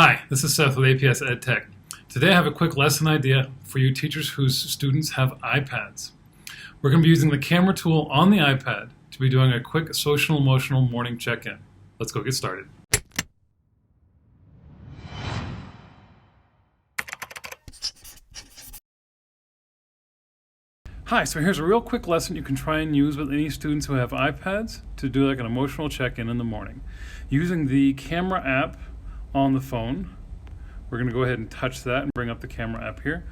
Hi, this is Seth with APS EdTech. Today I have a quick lesson idea for you teachers whose students have iPads. We're going to be using the camera tool on the iPad to be doing a quick social emotional morning check-in. Let's go get started. Hi, so here's a real quick lesson you can try and use with any students who have iPads to do like an emotional check-in in the morning. Using the camera app on the phone, we're going to go ahead and touch that and bring up the camera app here.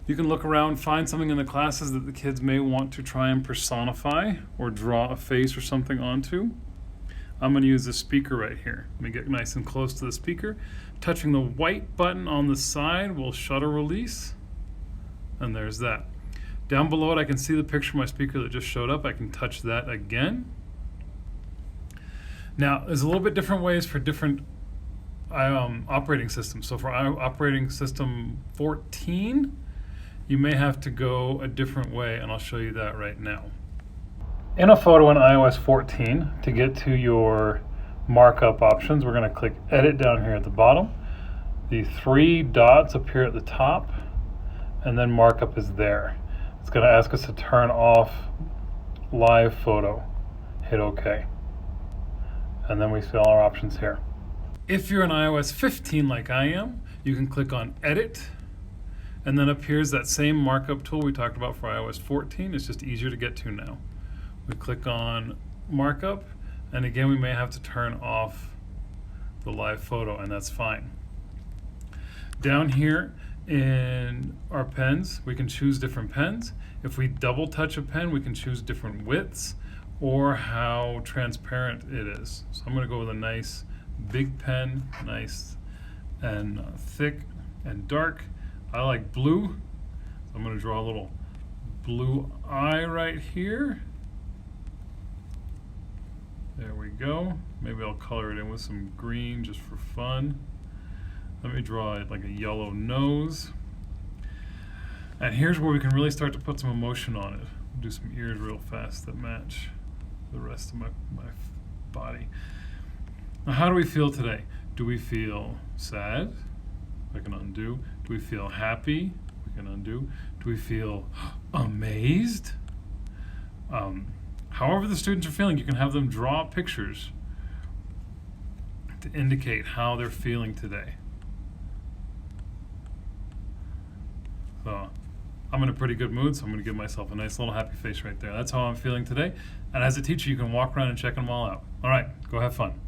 You can look around, find something in the classes that the kids may want to try and personify or draw a face or something onto. I'm going to use the speaker right here. Let me get nice and close to the speaker. Touching the white button on the side will shutter release, and there's that. Down below it I can see the picture of my speaker that just showed up. I can touch that again. Now there's a little bit different ways for different operating systems. So for operating system 14, you may have to go a different way, and I'll show you that right now. In a photo in iOS 14, to get to your markup options, we're going to click Edit down here at the bottom. The three dots appear at the top, and then Markup is there. It's going to ask us to turn off Live Photo. Hit OK. And then we see all our options here. If you're in iOS 15 like I am, you can click on Edit, and then appears that same markup tool we talked about for iOS 14. It's just easier to get to now. We click on Markup, and again we may have to turn off the live photo, and that's fine. Down here in our pens, we can choose different pens. If we double touch a pen, we can choose different widths or how transparent it is. So I'm going to go with a nice big pen, nice and thick and dark. I like blue, so I'm going to draw a little blue eye right here. There we go. Maybe I'll color it in with some green just for fun. Let me draw it like a yellow nose. And here's where we can really start to put some emotion on it. Do some ears real fast that match the rest of my body. Now, how do we feel today? Do we feel sad? I can undo. Do we feel happy? We can undo. Do we feel amazed? However the students are feeling, you can have them draw pictures to indicate how they're feeling today. So I'm in a pretty good mood, so I'm going to give myself a nice little happy face right there. That's how I'm feeling today. And as a teacher, you can walk around and check them all out. All right, go have fun.